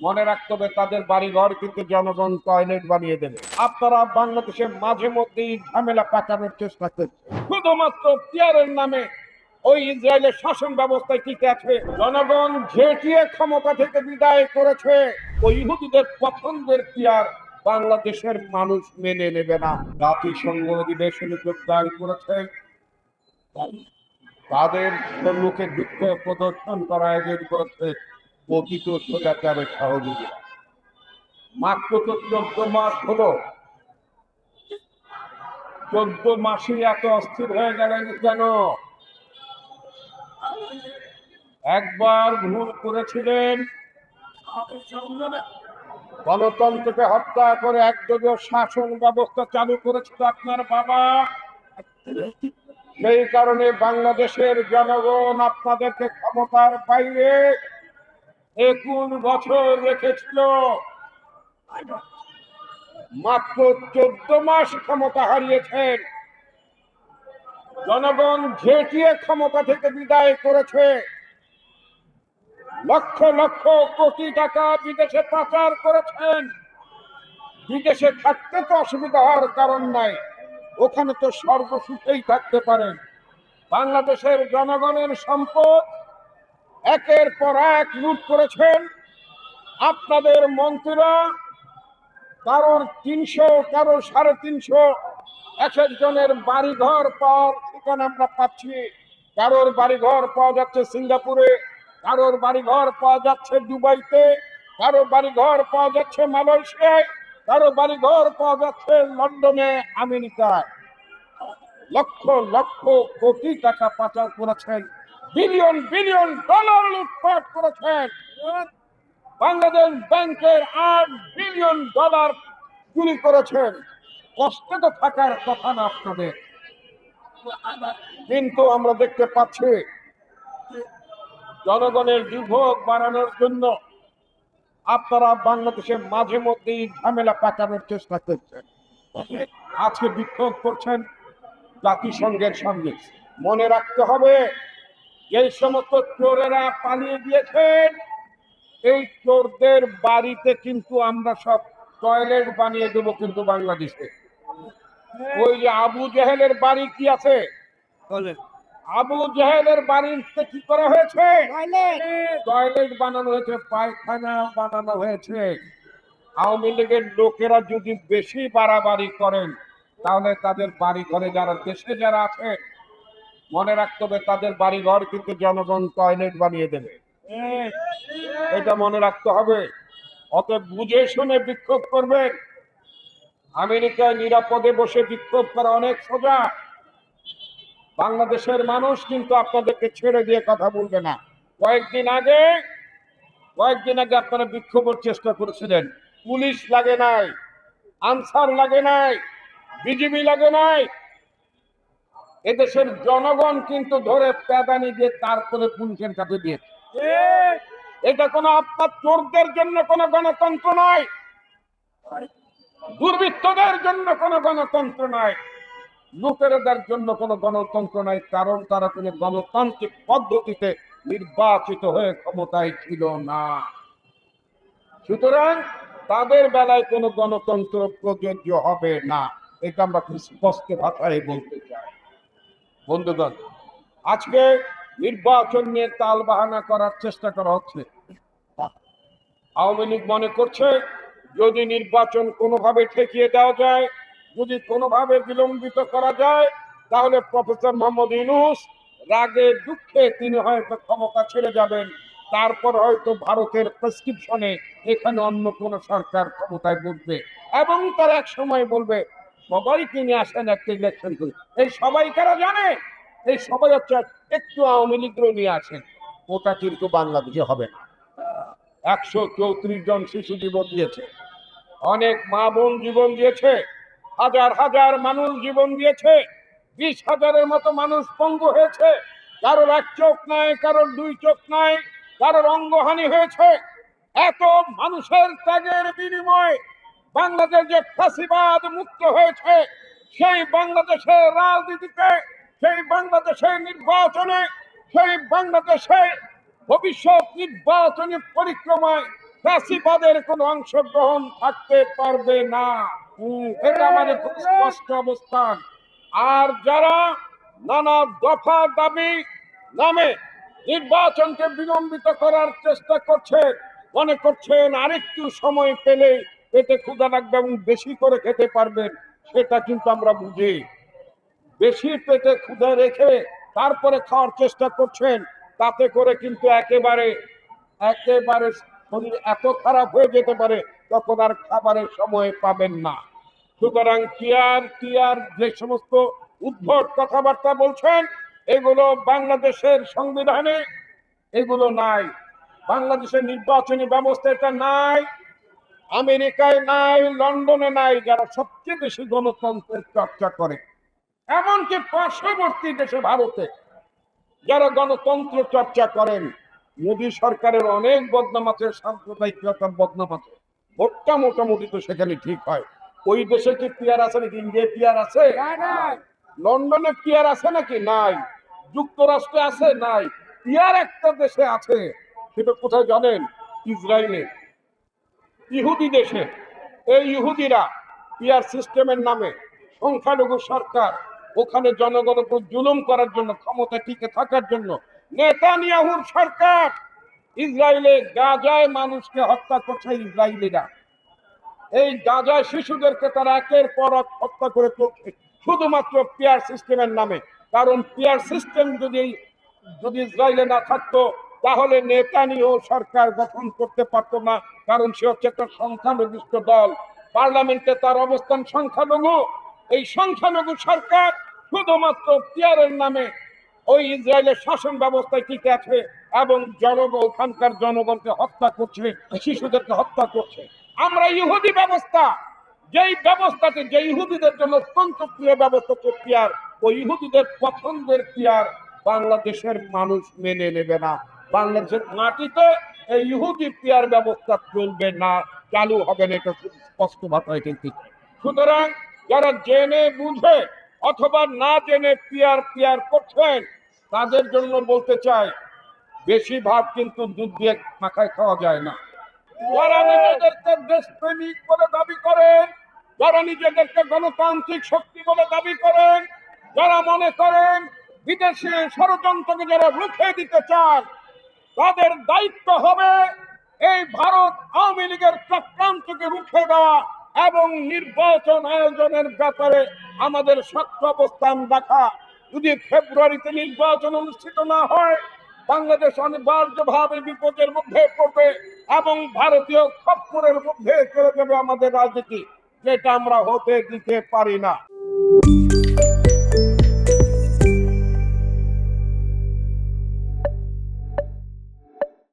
মনে রাখতে হবে তাদের বাড়িঘর কিন্তু জনগণ টয়লেট বানিয়ে দেবে। আপনারা বাংলাদেশে মাঝে মধ্যেই ঝামেলা পাকানোর চেষ্টা করছে শুধুমাত্র পিয়ারের নামে। ওই ইসরায়েলের শাসন ব্যবস্থায় টিকে আছে, জনগণ ঝেঁটিয়ে ক্ষমতা থেকে বিদায় করেছে। ওই ইহুদিদের পছন্দের পিয়ার বাংলাদেশের মানুষ মেনে নেবে না। জাতিসংঘ অধিবেশনে যোগদান করেছে, তাদের সম্মুখে দুঃখ প্রদর্শন করা আয়োজন করেছে পতিত স্বৈরাচারের সহযোগীরা। মাত্র তো 14 মাস হলো, 14 মাসে এত অস্থির হয়ে গেলেন কেন? একবার ভুল করেছিলেন, গণতন্ত্রকে হত্যা করে একদলীয় শাসন ব্যবস্থা চালু করেছিল আপনার বাবা। সেই কারণে বাংলাদেশের জনগণ আপনাদেরকে ক্ষমতার বাইরে 21 বছর রেখেছিল। মাত্র 14 মাস ক্ষমতা হারিয়েছেন, জনগণ ঝেঁটিয়ে ক্ষমতা থেকে বিদায় করেছে। লক্ষ লক্ষ কোটি টাকা বিদেশে পাচার করেছেন। বিদেশে থাকতে তো অসুবিধা হওয়ার কারণ নাই, ওখানে তো সর্বসুখেই থাকতে পারেন। বাংলাদেশের জনগণের সম্পদ একের পর এক লুট করেছেন। আপনাদের মন্ত্রীরা কারোর 300, কারোর 350, এক একজনের বাড়িঘর পাওয়ার ঠিকানা আমরা পাচ্ছি। কারোর বাড়িঘর পাওয়া যাচ্ছে সিঙ্গাপুরে, কারোর বাড়িঘর পাওয়া যাচ্ছে দুবাইতে, কারোর বাড়িঘর পাওয়া যাচ্ছে মালয়েশিয়ায়, কারো বাড়িঘর পাওয়া যাচ্ছে লন্ডনে, আমেরিকায়। লক্ষ লক্ষ কোটি টাকা পাচার করেছেন, বিলিয়ন বিলিয়ন ডলার লুটপাট করেছেন। বাংলাদেশ ব্যাংকের 8 বিলিয়ন ডলার চুরি করেছেন। কষ্টে তো থাকার কথা না আপনাদের, কিন্তু আমরা দেখতে পাচ্ছি জনগণের দুর্ভোগ বাড়ানোর জন্য আপনারা বাংলাদেশে মাঝে মধ্যেই ঝামেলা পাকানোর চেষ্টা করছেন। আজকে বিক্ষোভ করছেন জাতিসংঘের সঙ্গে। মনে রাখতে হবে, এই সমস্ত চোরেরা পালিয়ে গিয়েছেন, এই চোরদের বাড়িতে কিন্তু আমরা সব টয়লেট বানিয়ে দেবো। কিন্তু বাংলাদেশে ওই যে আবু জেহেলের বাড়ি কি আছে, আবু জেহেলের বাড়িতে কি করা হয়েছে? টয়লেট বানানো হয়েছে, পায়খানা বানানো হয়েছে। আওয়ামী লীগের লোকেরা যদি বেশি বাড়াবাড়ি করেন, তাহলে তাদের বাড়ি ঘরে যারা দেশে যারা আছে, মনে রাখতে হবে তাদের বাড়ি ঘর কিন্তু জনগণ টয়লেট বানিয়ে দেবে। এটা মনে রাখতে হবে। অতএব বুঝে শুনে বিক্ষোভ করবেন। আমেরিকায় নিরাপদে বসে বিক্ষোভ করা অনেক সোজা। বাংলাদেশের মানুষ কিন্তু আপনাদেরকে ছেড়ে দিয়ে কথা বলবে না। কয়েকদিন আগে আপনারা বিক্ষোভের চেষ্টা করেছিলেন, পুলিশ লাগে নাই, আনসার লাগে নাই, বিজিবি লাগে নাই, এদেশের জনগণ কিন্তু ধরে প্যাদানি দিয়ে তারপরে পুলিশের কাছে দিয়েছে। এটা কোনো আপনার চোরদের জন্য কোনো গণতন্ত্র নয়, দুর্বৃত্তদের জন্য কোনো গণতন্ত্র নয়, লুটেরাদের জন্য কোনো গণতন্ত্র নয়। কারণ তারা কোনো গণতান্ত্রিক পদ্ধতিতে নির্বাচিত হয়ে ক্ষমতায় ছিল না। সুতরাং তাদের বেলায় কোনো গণতন্ত্র প্রযোজ্য হবে না, এটা আমরা খুব স্পষ্ট ভাষায় বলতে চাই। বন্ধুগণ, আজকে নির্বাচন নিয়ে তাল বাহানা করার চেষ্টা করা হচ্ছে। আওয়ামী লীগ মনে করছে যদি নির্বাচন কোনোভাবে ঠেকিয়ে দেওয়া যায়, যদি কোনোভাবে বিলম্বিত করা যায়, তাহলে প্রফেসর মোহাম্মদ ইউনূস রাগে দুঃখে তিনি হয়তো ক্ষমতা ছেড়ে যাবেন। তারপর হয়তো ভারতের প্রেসক্রিপশনে এখানে অন্য কোন সরকার ক্ষমতায় বসবে, এবং তার এক সময় বলবে সবাইকে নিয়ে আসেন একটা ইলেকশন করে। এই সবাই কারা জানে? এই সবাই হচ্ছে একটু আওয়ামী লীগও নিয়ে আসেন। ওটা কিন্তু বাংলাদেশে হবে না। 134 জন শিশু জীবন দিয়েছে, অনেক মা বোন জীবন দিয়েছে, হাজার হাজার মানুষ জীবন দিয়েছে, 20,000-এর মতো মানুষ পঙ্গু হয়েছে। কারোর এক চোখ নাই, কারোর 2 চোখ নাই, কারোর অঙ্গহানি হয়েছে। এত মানুষের ত্যাগের বিনিময়ে বাংলাদেশ যে ফাঁসিবাদ মুক্ত হয়েছে, সেই বাংলাদেশের রাজনীতিতে, সেই বাংলাদেশের নির্বাচনে, সেই বাংলাদেশে ভবিষ্যৎ নির্বাচনী পরিক্রমায় ফ্যাসিবাদের কোনো অংশগ্রহণ থাকতে পারবে না। এটা আমাদের খুব স্পষ্ট অবস্থান। আর যারা নানা দফা দাবি নামে নির্বাচনকে বিলম্বিত করার চেষ্টা করছে, মনে করছেন আরেকটু সময় পেলে পেটে ক্ষুধা লাগবে এবং বেশি করে খেতে পারবেন, সেটা কিন্তু আমরা বুঝি। বেশি পেটে ক্ষুধা রেখে তারপরে খাওয়ার চেষ্টা করছেন, তাতে করে কিন্তু একেবারে একেবারে শরীর এত খারাপ হয়ে যেতে পারে, তখন আর খাবারের সময় পাবেন না। সুতরাং টিয়ার টিয়ার যে সমস্ত উদ্ভট কথাবার্তা বলছেন, এগুলো বাংলাদেশের সংবিধানে এগুলো নাই। বাংলাদেশের নির্বাচনী ব্যবস্থা এটা নাই, আমেরিকায় নাই, লন্ডনে নাই, যারা সবচেয়ে বেশি গণতন্ত্রের চর্চা করে। এমনকি পার্শ্ববর্তী দেশে ভারতে যারা গণতন্ত্র চর্চা করেন, মোদী সরকারের অনেক বদনাম আছে, সাম্প্রদায়িকতার বদনাম আছে, ভোটটা মোটামুটি তো সেখানে ঠিক হয়। ওই দেশে কি পিয়ার আছে নাকি? ইন্ডিয়ায় পিয়ার আছে? লন্ডনে পিয়ার আছে নাকি? নাই। যুক্তরাষ্ট্রে আছে? নাই। পিয়ার একটা দেশে আছে, সেটা কোথায় জানেন? ইসরায়েলে, ইহুদি দেশে। এই ইহুদিরা পিয়ার সিস্টেমের নামে সংখ্যালঘু সরকার, ওখানে জনগণের উপর জুলুম করার জন্য, ক্ষমতা টিকে থাকার জন্য নেতানিয়াহুর সরকার ইসরায়েলে গাজায় মানুষকে হত্যা করছে। ইসরায়েলিরা এই গাজায় শিশুদেরকে তারা একের পর এক হত্যা করে চলছে শুধুমাত্র পিয়ার সিস্টেমের নামে। কারণ পিয়ার সিস্টেম যদি ইসরায়েলে না থাকতো, তাহলে নেতানিয়াহু সরকার গঠন করতে পারতো না। কারণ সে হচ্ছে একটা সংখ্যালঘিষ্ঠ দল, পার্লামেন্টে তার অবস্থান সংখ্যালঘু। এই সংখ্যালঘু সরকার শুধুমাত্র পিয়ারের নামে ওই ইসরায়েলের শাসন ব্যবস্থায় টিকে আছে এবং ওখানকার জনগণকে হত্যা করছে, শিশুদেরকে হত্যা করছে। আমরা ইহুদি ব্যবস্থা, যেই ব্যবস্থাতে যে ইহুদিদের জন্য অত্যন্ত প্রিয় ব্যবস্থা হচ্ছে পিয়ার, ওই ইহুদিদের পছন্দের পিয়ার বাংলাদেশের মানুষ মেনে নেবে না। বাংলাদেশের মাটিতে এই ইহুদি পিয়ার ব্যবস্থা চলবে না, চালু হবে না, এটা খুব স্পষ্ট ভাষায় কিন্তু। সুতরাং যারা জেনে বুঝে অথবা না জেনে পিয়ার পিয়ার করছেন, তাদের জন্য বলতে চাই, বেশি ভাব কিন্তু দুধ দিয়ে মাখায় খাওয়া যায় না। যারা নিজেদেরকে দেশপ্রেমিক বলে দাবি করেন, যারা নিজেদেরকে গণতান্ত্রিক শক্তি বলে দাবি করেন, যারা মনে করেন বিদেশি ষড়যন্ত্রকে যারা রুখে দিতে চান, তাদের দায়িত্ব হবে এই ভারত আওয়ামী লীগের চক্রান্তকে রুখে দেওয়া এবং নির্বাচন আয়োজনের ব্যাপারে আমাদের শক্ত অবস্থান রাখা। যদি ফেব্রুয়ারিতে নির্বাচন অনুষ্ঠিত না হয়, বাংলাদেশ অনিবার্যভাবে বিপদের মধ্যে পড়বে এবং ভারতীয় খপ্পরের মধ্যে চলে যাবে আমাদের রাজনীতি, যেটা আমরা হতে দিতে পারি না।